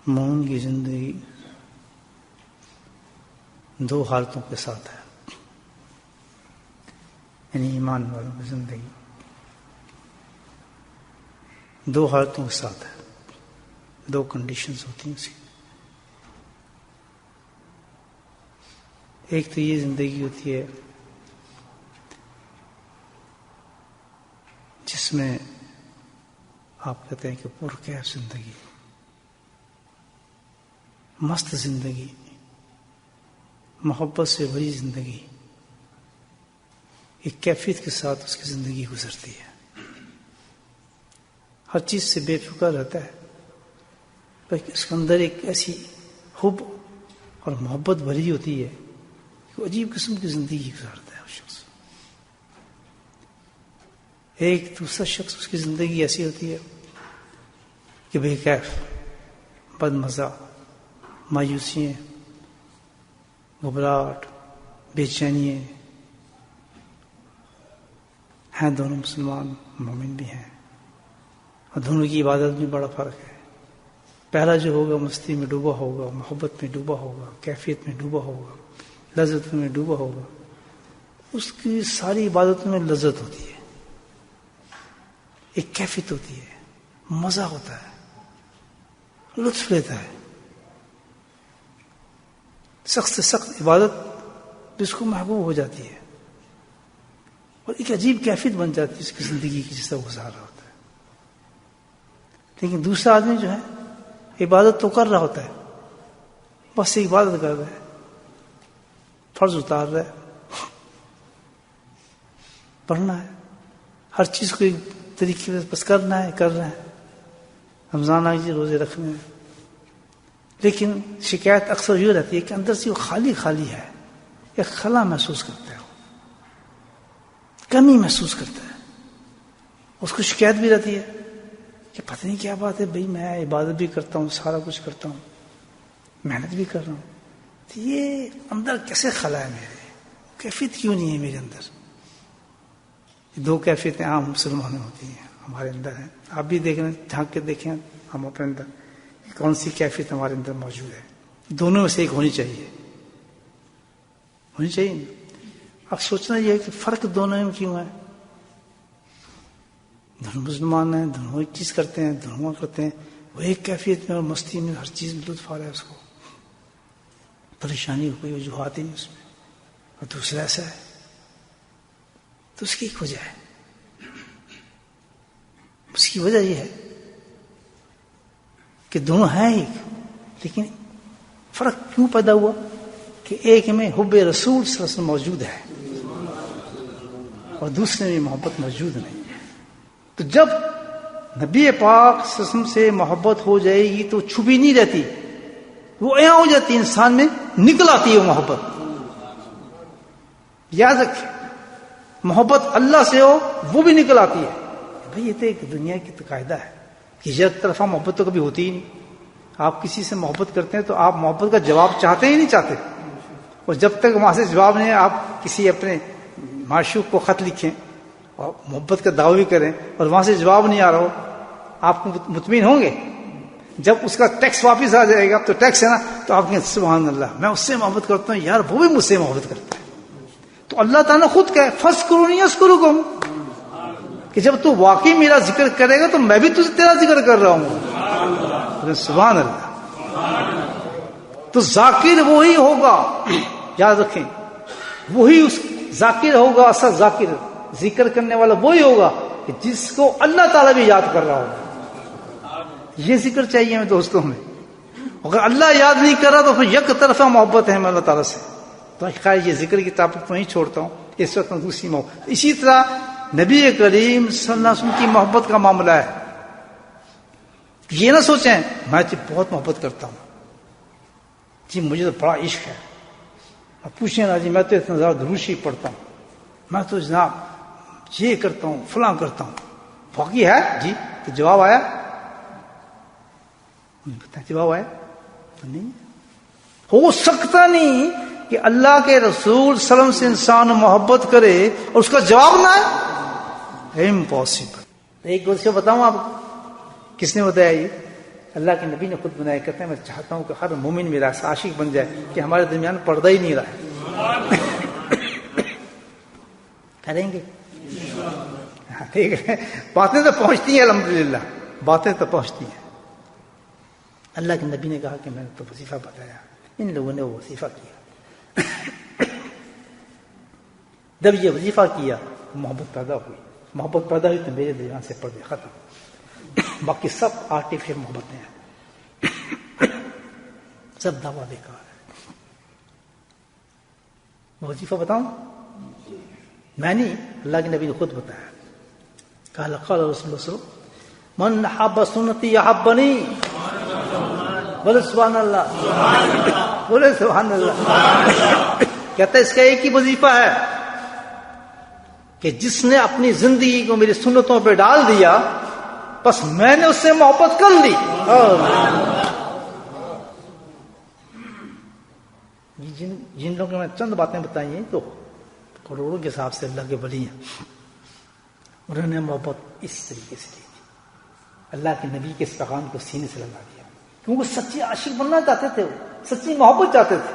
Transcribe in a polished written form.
مومن کی زندگی دو حالتوں کے ساتھ ہے، یعنی ایمان والوں کی زندگی دو حالتوں کے ساتھ ہے، دو کنڈیشنز ہوتی ہیں اس کی۔ ایک تو یہ زندگی ہوتی ہے جس میں آپ کہتے ہیں کہ پرکیف زندگی، مست زندگی، محبت سے بھری زندگی، ایک کیفیت کے ساتھ اس کی زندگی گزرتی ہے، ہر چیز سے بے فکر رہتا ہے، لیکن اس کے اندر ایک ایسی حب اور محبت بھری ہوتی ہے کہ عجیب قسم کی زندگی گزارتا ہے وہ شخص۔ ایک دوسرا شخص اس کی زندگی ایسی ہوتی ہے کہ بے کیف، بد مزہ، مایوسیاں، گھبراہٹ، بے چینیاں ہیں۔ دونوں مسلمان مومن بھی ہیں اور دونوں کی عبادت میں بڑا فرق ہے۔ پہلا جو ہوگا مستی میں ڈوبا ہوگا، محبت میں ڈوبا ہوگا، کیفیت میں ڈوبا ہوگا، لذت میں ڈوبا ہوگا، اس کی ساری عبادتوں میں لذت ہوتی ہے، ایک کیفیت ہوتی ہے، مزہ ہوتا ہے، لطف لیتا ہے۔ سخت سے سخت عبادت جس کو محبوب ہو جاتی ہے اور ایک عجیب کیفیت بن جاتی ہے اس کی زندگی کی جس طرح گزار رہا ہوتا ہے۔ لیکن دوسرا آدمی جو ہے عبادت تو کر رہا ہوتا ہے، بس عبادت کر رہا ہے، فرض اتار رہا ہے، پڑھنا ہے، ہر چیز کو ایک طریقے سے بس کرنا ہے، کر رہا ہے، رمضان آئی روزے رکھنے ہیں، لیکن شکایت اکثر یہ رہتی ہے کہ اندر سے وہ خالی خالی ہے، ایک خلا محسوس کرتا ہے، کمی محسوس کرتا ہے، اس کو شکایت بھی رہتی ہے کہ پتہ نہیں کیا بات ہے بھائی، میں عبادت بھی کرتا ہوں، سارا کچھ کرتا ہوں، محنت بھی کر رہا ہوں، تو یہ اندر کیسے خلا ہے میرے، کیفیت کیوں نہیں ہے میرے اندر؟ دو کیفیتیں عام مسلمانوں میں ہوتی ہیں، ہمارے اندر ہیں۔ آپ بھی دیکھیں، جھانک کے دیکھیں ہم اپنے اندر کون سی کیفیت ہمارے اندر موجود ہے۔ دونوں میں سے ایک ہونی چاہیے، ہونی چاہیے۔ اب سوچنا یہ ہے کہ فرق دونوں میں کیوں ہے؟ دونوں مسلمان ہیں، دونوں ایک چیز کرتے ہیں، دونوں کرتے ہیں، وہ ایک کیفیت میں اور مستی میں ہر چیز میں لطف آ رہا ہے، اس کو پریشانی کوئی وجوہات ہی نہیں اس میں، اور دوسرا ایسا ہے، تو اس کی ایک وجہ ہے۔ اس کی وجہ یہ ہے کہ دونوں ہیں ایک، لیکن فرق کیوں پیدا ہوا کہ ایک میں حب رسول صلی اللہ علیہ وسلم موجود ہے اور دوسرے میں محبت موجود نہیں ہے۔ تو جب نبی پاک صلی اللہ علیہ وسلم سے محبت ہو جائے گی تو چھپی نہیں رہتی، وہ یہاں ہو جاتی ہے، انسان میں نکل آتی ہے وہ محبت۔ یاد رکھیں، محبت اللہ سے ہو وہ بھی نکل آتی ہے۔ بھئی یہ تو ایک دنیا کی قاعدہ ہے کہ یک طرفہ محبت تو کبھی ہوتی ہی نہیں۔ آپ کسی سے محبت کرتے ہیں تو آپ محبت کا جواب چاہتے ہی نہیں چاہتے، اور جب تک وہاں سے جواب نہیں ہے، آپ کسی اپنے معشوق کو خط لکھیں اور محبت کا دعوی کریں اور وہاں سے جواب نہیں آ رہا ہو، آپ کو مطمئن ہوں گے؟ جب اس کا ٹیکس واپس آ جائے گا تو ٹیکس ہے نا، تو آپ کہیں سبحان اللہ، میں اس سے محبت کرتا ہوں، یار وہ بھی مجھ سے محبت کرتا ہے۔ تو اللہ تعالیٰ خود کہے فَاذْكُرُونِی أَذْكُرْكُمْ، کہ جب تو واقعی میرا ذکر کرے گا تو میں بھی تجھے تیرا ذکر کر رہا ہوں۔ سبحان اللہ۔ تو ذاکر وہی ہوگا، یاد رکھیں، وہی اس ذاکر ہوگا، اصل ذاکر، ذکر کرنے والا وہی ہوگا کہ جس کو اللہ تعالیٰ بھی یاد کر رہا ہوگا۔ یہ ذکر چاہیے ہمیں دوستوں میں۔ اگر اللہ یاد نہیں کر رہا تو پھر یک طرفہ محبت ہے ہمیں اللہ تعالیٰ سے، تو خیر یہ ذکر کی ٹاپک میں ہی چھوڑتا ہوں، اس وقت میں دوسری محبت۔ اسی طرح نبی کریم صلی اللہ علیہ وسلم کی محبت کا معاملہ ہے۔ یہ نہ سوچیں میں تو بہت محبت کرتا ہوں جی، مجھے تو بڑا عشق ہے، اب پوچھیں نا جی میں تو اتنا زیادہ دروشی پڑھتا ہوں، میں تو جناب یہ کرتا ہوں، فلاں کرتا ہوں، باقی ہے جی؟ تو جواب آیا؟ جواب آیا تو نہیں۔ ہو سکتا نہیں کہ اللہ کے رسول صلی اللہ علیہ وسلم سے انسان محبت کرے اور اس کا جواب نہ آئے، امپاسبل۔ ایک بات سے بتاؤں آپ کو، کس نے بتایا یہ؟ اللہ کے نبی نے خود بنایا، کہتے ہیں میں چاہتا ہوں کہ ہر مومن میرا عاشق بن جائے کہ ہمارے درمیان پردہ ہی نہیں رہا ہے. کریں گے؟ ٹھیک ہے، باتیں تو پہنچتی ہیں الحمدللہ، باتیں تو پہنچتی ہیں. اللہ کے نبی نے کہا کہ میں نے تو وظیفہ بتایا، ان لوگوں نے وہ وظیفہ کیا. جب یہ وظیفہ کیا محبت پیدا ہوئی، محبت پیدا ہوئی تو میرے درمیان سے پردے ختم. باقی سب آرٹیفیشل محبتیں ہیں، سب دعویٰ بیکار ہے. وظیفہ بتاؤں؟ میں نہیں، اللہ کے نبی نے خود بتایا. قال رسول اللہ صلی اللہ علیہ وسلم من احب سنتی احبنی. بولے سبحان اللہ، بولے سبحان اللہ. کہتا ہے اس کا ایک ہی وظیفہ ہے کہ جس نے اپنی زندگی کو میری سنتوں پہ ڈال دیا بس میں نے اس سے محبت کر لی. جن لوگوں نے میں چند باتیں بتائی ہیں تو کروڑوں کے حساب سے اللہ کے ولی ہیں، انہوں نے محبت اس طریقے سے کی تھی. اللہ کے نبی کے اس پیغام کو سینے سے لگا دیا، کیونکہ سچی عاشق بننا چاہتے تھے، وہ سچی محبت چاہتے تھے.